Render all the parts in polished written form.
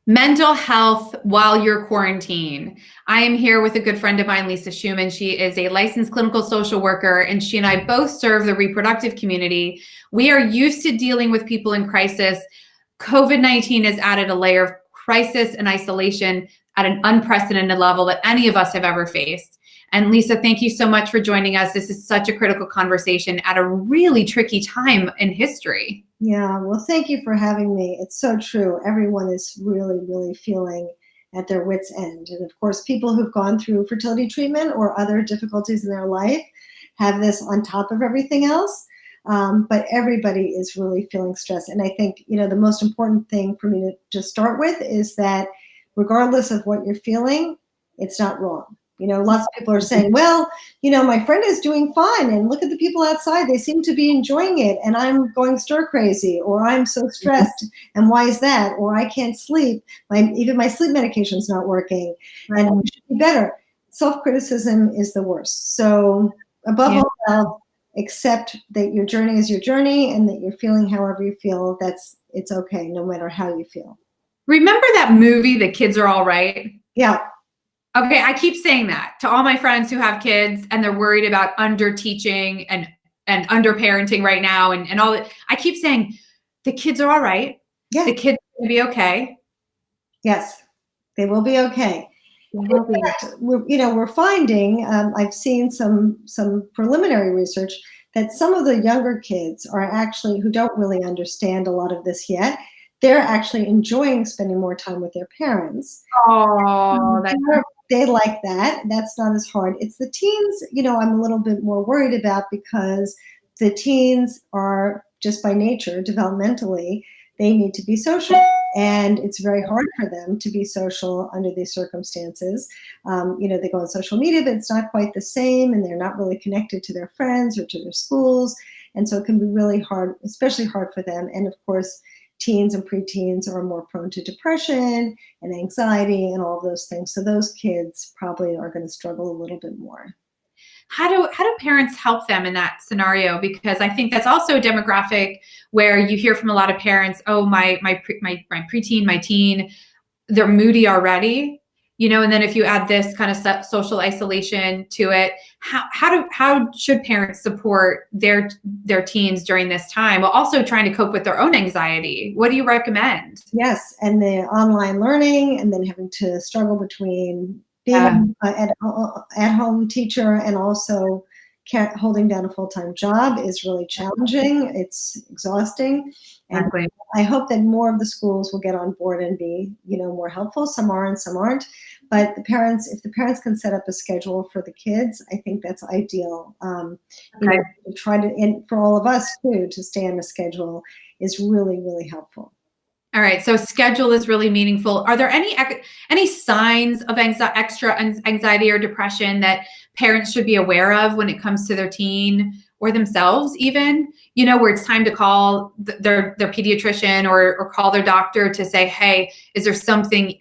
Mental health while you're quarantined. I am here with a good friend of mine, Lisa Schuman. She is a licensed clinical social worker, and she and I both serve the reproductive community. We are used to dealing with people in crisis. COVID-19 has added a layer of crisis and isolation at an unprecedented level that any of us have ever faced. And Lisa, thank you so much for joining us. This is such a critical conversation at a really tricky time in history. Yeah, well, thank you for having me. It's so true. Everyone is really, really feeling at their wits' end. And of course, people who've gone through fertility treatment or other difficulties in their life have this on top of everything else. But everybody is really feeling stressed. And I think, the most important thing for me to just start with is that regardless of what you're feeling, it's not wrong. Lots of people are saying, well, my friend is doing fine, and look at the people outside. They seem to be enjoying it, and I'm going stir crazy, or I'm so stressed, and why is that? Or I can't sleep. Even my sleep medication's not working, and it should be better. Self-criticism is the worst. So above all else, accept that your journey is your journey, and that you're feeling however you feel. It's okay, no matter how you feel. Remember that movie, The Kids Are All Right? Yeah. Okay, I keep saying that to all my friends who have kids and they're worried about under teaching and under parenting right now and all that. I keep saying the kids are all right. Yeah. The kids are going to be okay. Yes, they will be okay. We're finding, I've seen some preliminary research that some of the younger kids are actually, who don't really understand a lot of this yet, they're actually enjoying spending more time with their parents. Oh, they like that. That's not as hard. It's the teens, I'm a little bit more worried about, because the teens are just by nature, developmentally, they need to be social. And it's very hard for them to be social under these circumstances. They go on social media, but it's not quite the same, and they're not really connected to their friends or to their schools. And so it can be really hard, especially hard for them. And of course, teens and preteens are more prone to depression and anxiety and all of those things. So those kids probably are going to struggle a little bit more. How do parents help them in that scenario? Because I think that's also a demographic where you hear from a lot of parents, oh, my preteen, my teen, they're moody already, and then if you add this kind of social isolation to it, how should parents support their teens during this time while also trying to cope with their own anxiety? What do you recommend? Yes, and the online learning, and then having to struggle between being an at-home teacher and also holding down a full-time job is really challenging. It's exhausting. Exactly. And I hope that more of the schools will get on board and be, more helpful. Some are and some aren't. But if the parents can set up a schedule for the kids, I think that's ideal. And for all of us too, to stay on a schedule is really, really helpful. All right, so schedule is really meaningful. Are there any signs of extra anxiety or depression that parents should be aware of when it comes to their teen or themselves even, where it's time to call their pediatrician or call their doctor to say, hey, is there something,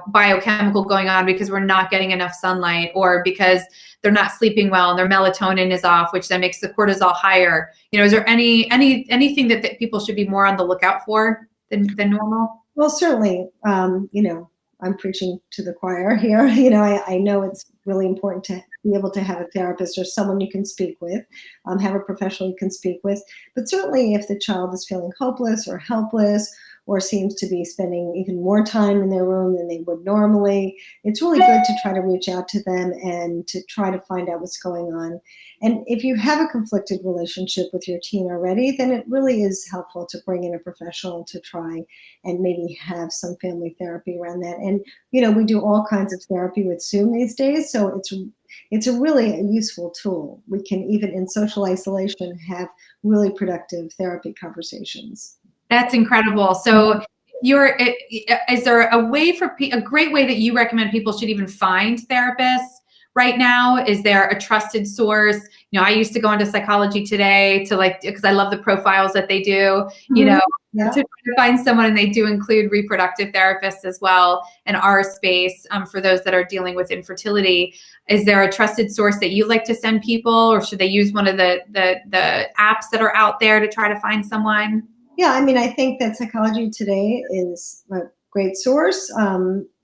biochemical going on because we're not getting enough sunlight, or because they're not sleeping well and their melatonin is off, which then makes the cortisol higher? Is there anything that people should be more on the lookout for than normal? Well, certainly, I'm preaching to the choir here. I know it's really important to be able to have a therapist or someone you can speak with, have a professional you can speak with. But certainly if the child is feeling hopeless or helpless, or seems to be spending even more time in their room than they would normally, it's really good to try to reach out to them and to try to find out what's going on. And if you have a conflicted relationship with your teen already, then it really is helpful to bring in a professional to try and maybe have some family therapy around that. And, we do all kinds of therapy with Zoom these days, so it's a really useful tool. We can, even in social isolation, have really productive therapy conversations. That's incredible. So is there a great way that you recommend people should even find therapists right now? Is there a trusted source? I used to go into Psychology Today because I love the profiles that they do, to find someone, and they do include reproductive therapists as well in our space for those that are dealing with infertility. Is there a trusted source that you like to send people, or should they use one of the apps that are out there to try to find someone? Yeah, I think that Psychology Today is great source.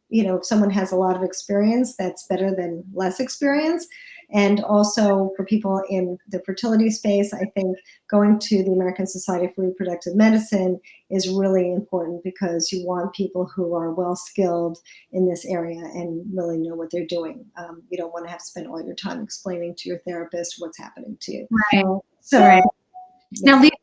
If someone has a lot of experience, that's better than less experience. And also for people in the fertility space, I think going to the American Society for Reproductive Medicine is really important, because you want people who are well skilled in this area and really know what they're doing. You don't want to have to spend all your time explaining to your therapist what's happening to you. Right. So, Right. yeah. Now, Lisa,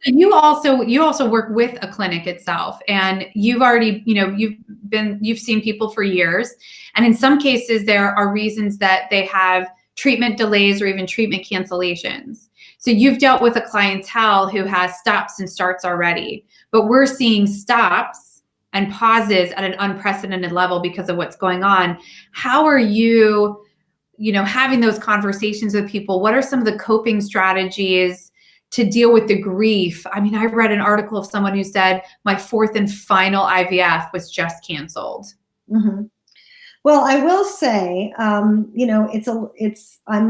you also work with a clinic itself, and you've already, you've seen people for years, and in some cases there are reasons that they have treatment delays or even treatment cancellations. So you've dealt with a clientele who has stops and starts already, but we're seeing stops and pauses at an unprecedented level because of what's going on. How are you, having those conversations with people? What are some of the coping strategies to deal with the grief? I mean, I read an article of someone who said, my 4th and final IVF was just canceled. Mm-hmm. Well, I will say, I'm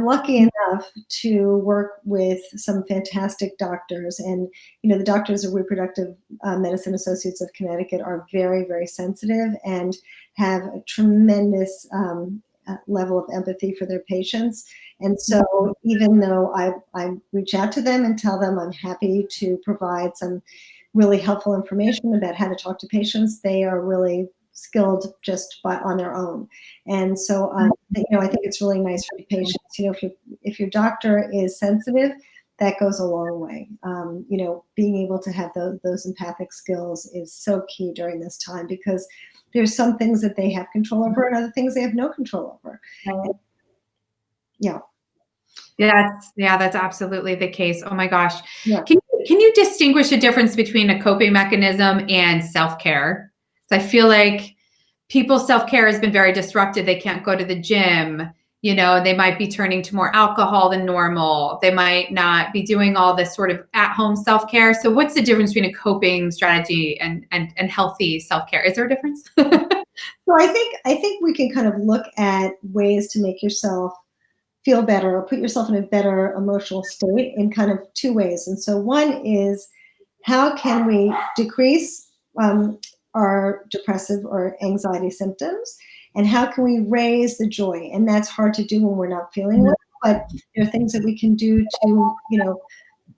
lucky enough to work with some fantastic doctors, and the doctors of Reproductive Medicine Associates of Connecticut are very, very sensitive and have a tremendous level of empathy for their patients. And so even though I reach out to them and tell them I'm happy to provide some really helpful information about how to talk to patients, they are really skilled just on their own. And so, I think it's really nice for the patients. If your doctor is sensitive, that goes a long way. Being able to have those empathic skills is so key during this time, because there's some things that they have control over and other things they have no control over. And, yeah. That's absolutely the case. Oh my gosh. Yeah. Can you distinguish a difference between a coping mechanism and self-care? I feel like people's self-care has been very disrupted. They can't go to the gym. They might be turning to more alcohol than normal. They might not be doing all this sort of at-home self-care. So what's the difference between a coping strategy and healthy self-care? Is there a difference? So I think we can kind of look at ways to make yourself feel better or put yourself in a better emotional state in kind of 2 ways. And so one is, how can we decrease our depressive or anxiety symptoms, and how can we raise the joy? And that's hard to do when we're not feeling well, but there are things that we can do to,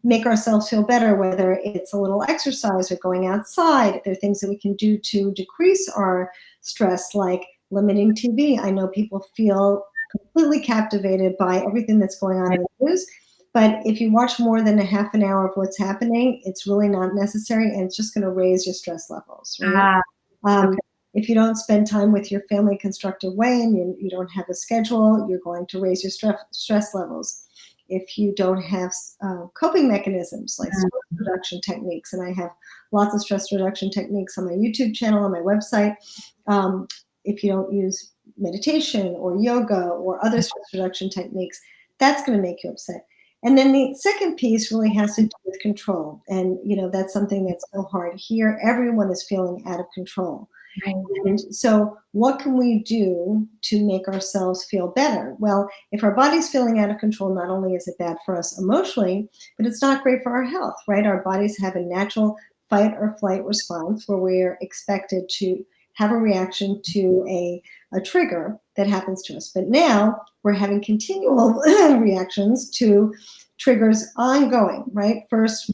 make ourselves feel better, whether it's a little exercise or going outside. There are things that we can do to decrease our stress, like limiting TV. I know people feel completely captivated by everything that's going on in the news, but if you watch more than a half an hour of what's happening, it's really not necessary, and it's just going to raise your stress levels. Right? Okay. If you don't spend time with your family in a constructive way, and you don't have a schedule, you're going to raise your stress levels. If you don't have coping mechanisms like stress reduction techniques, and I have lots of stress reduction techniques on my YouTube channel, on my website. If you don't use meditation or yoga or other stress reduction techniques, that's going to make you upset. And then the second piece really has to do with control. And, that's something that's so hard here. Everyone is feeling out of control. Right. And so what can we do to make ourselves feel better? Well, if our body's feeling out of control, not only is it bad for us emotionally, but it's not great for our health, right? Our bodies have a natural fight or flight response where we're expected to have a reaction to a trigger that happens to us. But now we're having continual reactions to triggers ongoing, right? First,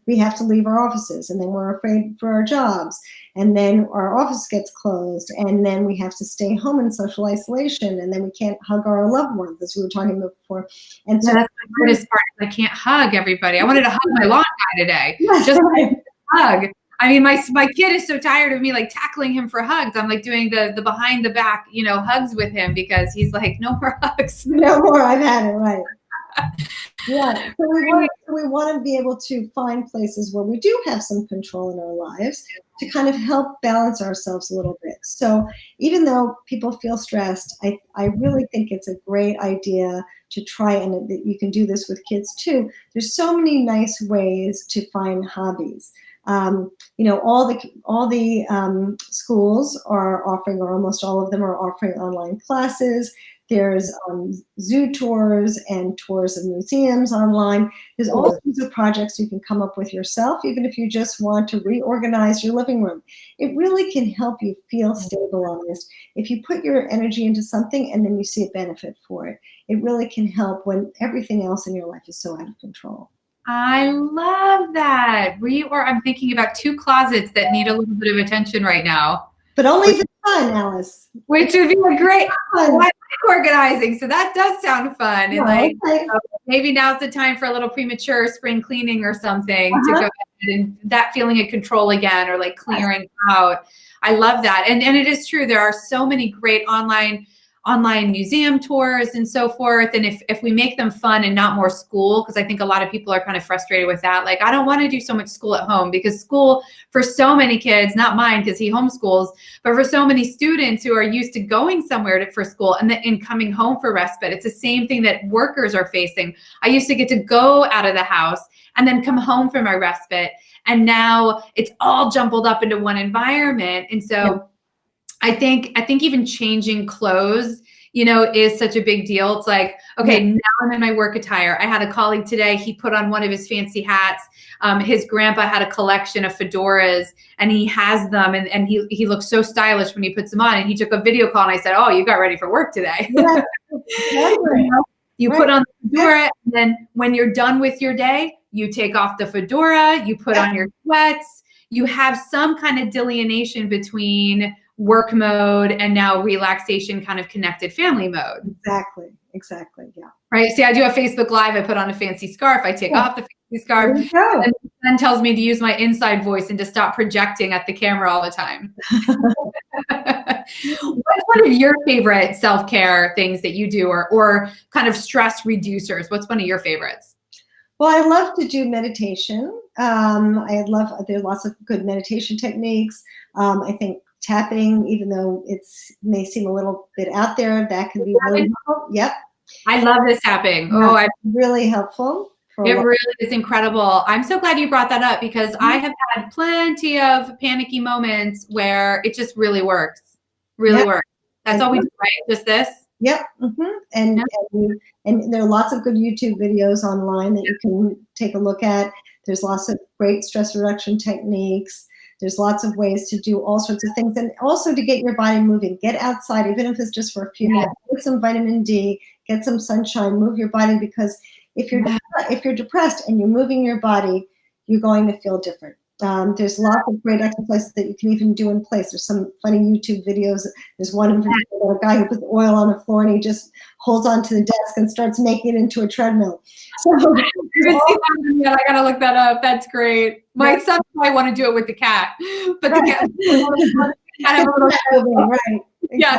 we have to leave our offices, and then we're afraid for our jobs, and then our office gets closed, and then we have to stay home in social isolation, and then we can't hug our loved ones, as we were talking about before. And so that's the hardest part. I can't hug everybody. I wanted to hug my lawn guy today. Just hug. I mean, my kid is so tired of me like tackling him for hugs. I'm like doing the behind the back, hugs with him, because he's like, no more hugs. No more. I've had it, right. Yeah. So we want to be able to find places where we do have some control in our lives to kind of help balance ourselves a little bit. So even though people feel stressed, I really think it's a great idea to try, and you can do this with kids too. There's so many nice ways to find hobbies. All the schools are offering, or almost all of them are offering, online classes. There's zoo tours and tours of museums online. There's all kinds of projects you can come up with yourself, even if you just want to reorganize your living room. It really can help you feel stabilized. If you put your energy into something and then you see a benefit for it, it really can help when everything else in your life is so out of control. I love that. I'm thinking about 2 closets that need a little bit of attention right now. But only for fun, Alice. Which would be a great fun. I like organizing, so that does sound fun. And maybe now's the time for a little premature spring cleaning or something to go ahead and that feeling of control again, or like clearing out. I love that. And it is true. There are so many great online museum tours and so forth. And if we make them fun and not more school, because I think a lot of people are kind of frustrated with that. Like, I don't want to do so much school at home, because school for so many kids, not mine because he homeschools, but for so many students who are used to going somewhere for school and coming home for respite, it's the same thing that workers are facing. I used to get to go out of the house and then come home for my respite. And now it's all jumbled up into one environment. And so I think even changing clothes, is such a big deal. It's like, okay, now I'm in my work attire. I had a colleague today, he put on one of his fancy hats. His grandpa had a collection of fedoras and he has them, and he looks so stylish when he puts them on, and he took a video call and I said, oh, you got ready for work today. You put on the fedora, and then when you're done with your day, you take off the fedora, you put on your sweats, you have some kind of delineation between work mode and now relaxation, kind of connected family mode. Exactly. Yeah. Right. See, I do a Facebook Live. I put on a fancy scarf. I take off the fancy scarf. And then tells me to use my inside voice and to stop projecting at the camera all the time. What's one of your favorite self-care things that you do, or kind of stress reducers? What's one of your favorites? Well, I love to do meditation. There are lots of good meditation techniques. I think tapping, even though it may seem a little bit out there, that can be really helpful. Yep. I love this tapping. Really helpful. It really is incredible. I'm so glad you brought that up, because I have had plenty of panicky moments where it just really works. Works. That's all we do, right? Just this. Yep. And there are lots of good YouTube videos online that you can take a look at. There's lots of great stress reduction techniques. There's lots of ways to do all sorts of things, and also to get your body moving. Get outside, even if it's just for a few minutes. Get some vitamin D, get some sunshine, move your body, because if you're depressed and you're moving your body, you're going to feel different. There's lots of great exercises that you can even do in place. There's some funny YouTube videos. There's one in particular, a guy who puts oil on the floor and he just holds onto the desk and starts making it into a treadmill. So I gotta look that up. That's great. My son might want to do it with the cat, but the cat have a little right. Yeah.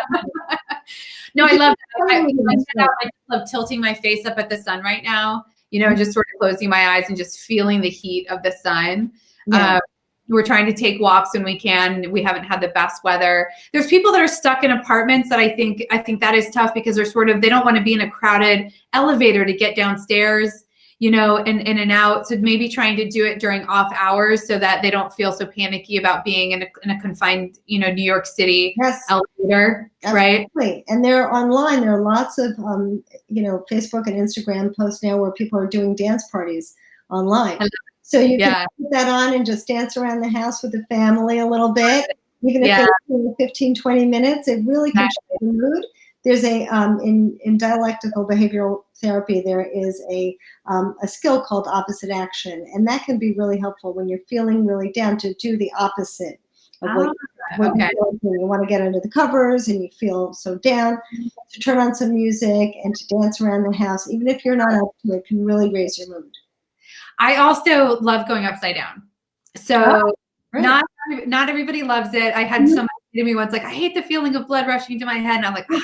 No, I love that. I love tilting my face up at the sun right now. Just sort of closing my eyes and just feeling the heat of the sun. We're trying to take walks when we can. We haven't had the best weather. There's people that are stuck in apartments that I think that is tough, because they don't want to be in a crowded elevator to get downstairs, in and out. So maybe trying to do it during off hours so that they don't feel so panicky about being in a confined, New York City elevator, right? And they're online. There are lots of, Facebook and Instagram posts now where people are doing dance parties online. So you can put that on and just dance around the house with the family a little bit, even if it's 15, 20 minutes. It really can change the mood. There's in dialectical behavioral therapy, there is a skill called opposite action, and that can be really helpful when you're feeling really down, to do the opposite of what you want to get under the covers and you feel so down. To turn on some music and to dance around the house, even if you're not up to it, can really raise your mood. I also love going upside down. So not everybody loves it. I had somebody say to me once, like, I hate the feeling of blood rushing to my head. And I'm like, I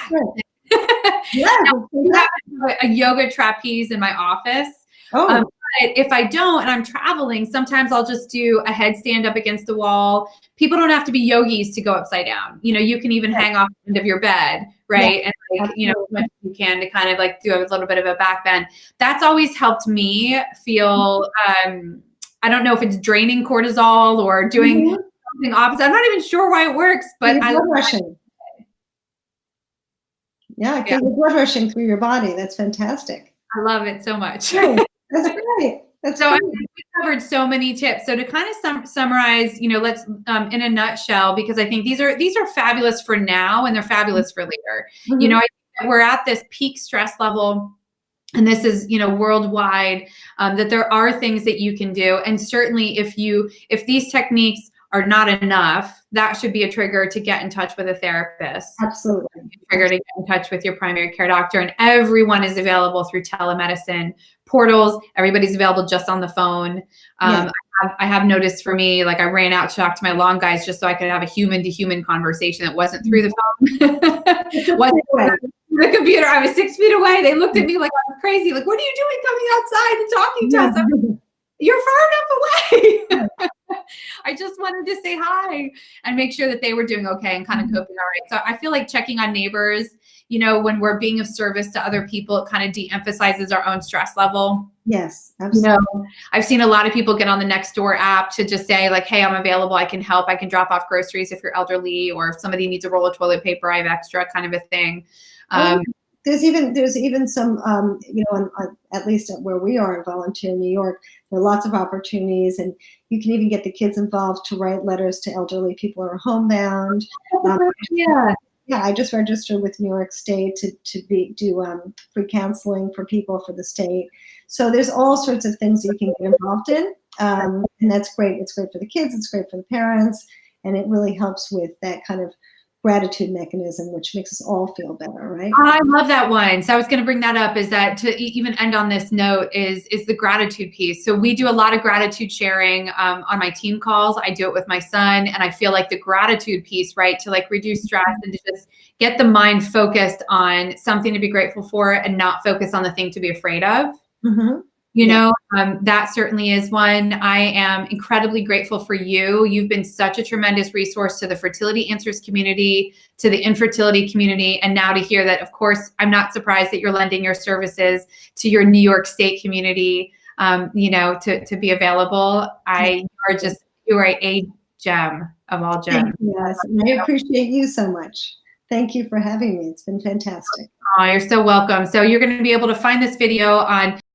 have a yoga trapeze in my office. But if I don't, and I'm traveling, sometimes I'll just do a headstand up against the wall. People don't have to be yogis to go upside down. You can even hang off the end of your bed, right? And you can to kind of like do a little bit of a back bend. That's always helped me feel, I don't know if it's draining cortisol or doing something opposite. I'm not even sure why it works, but I love it. Yeah, get your blood rushing through your body. That's fantastic. I love it so much. Great. That's great. That's So I great. mean, we covered so many tips. So to kind of summarize, let's in a nutshell, because I think these are fabulous for now and they're fabulous for later. I think that we're at this peak stress level, and this is worldwide, that there are things that you can do, and certainly if these techniques are not enough, that should be a trigger to get in touch with a therapist. Absolutely. A trigger to get in touch with your primary care doctor, and everyone is available through telemedicine portals. Everybody's available just on the phone. I have noticed for me, like I ran out to talk to my lawn guys just so I could have a human to human conversation that wasn't through the phone. Wasn't through the computer. I was 6 feet away. They looked at me like I was crazy. Like, what are you doing coming outside and talking to us? I'm like, you're far enough away. I just wanted to say hi and make sure that they were doing okay and kind of coping all right. So I feel like checking on neighbors, when we're being of service to other people, it kind of de-emphasizes our own stress level. Yes, absolutely. I've seen a lot of people get on the Nextdoor app to just say like, hey, I'm available. I can help. I can drop off groceries if you're elderly, or if somebody needs a roll of toilet paper, I have extra, kind of a thing. There's even some, at least at where we are in Volunteer, New York, there are lots of opportunities, and you can even get the kids involved to write letters to elderly people who are homebound. I just registered with New York State to do free counseling for people for the state. So there's all sorts of things you can get involved in, and that's great. It's great for the kids. It's great for the parents, and it really helps with that kind of gratitude mechanism, which makes us all feel better, right? I love that one. So I was going to bring that up, is that to even end on this note is the gratitude piece. So we do a lot of gratitude sharing on my team calls. I do it with my son, and I feel like the gratitude piece, right, to like reduce stress and to just get the mind focused on something to be grateful for and not focus on the thing to be afraid of. That certainly is one. I am incredibly grateful for you. You've been such a tremendous resource to the Fertility Answers community, to the infertility community, and now to hear that, of course, I'm not surprised that you're lending your services to your New York State community, to be available. You are a gem of all gems. Yes, and I appreciate you so much. Thank you for having me. It's been fantastic. Oh, you're so welcome. So you're going to be able to find this video on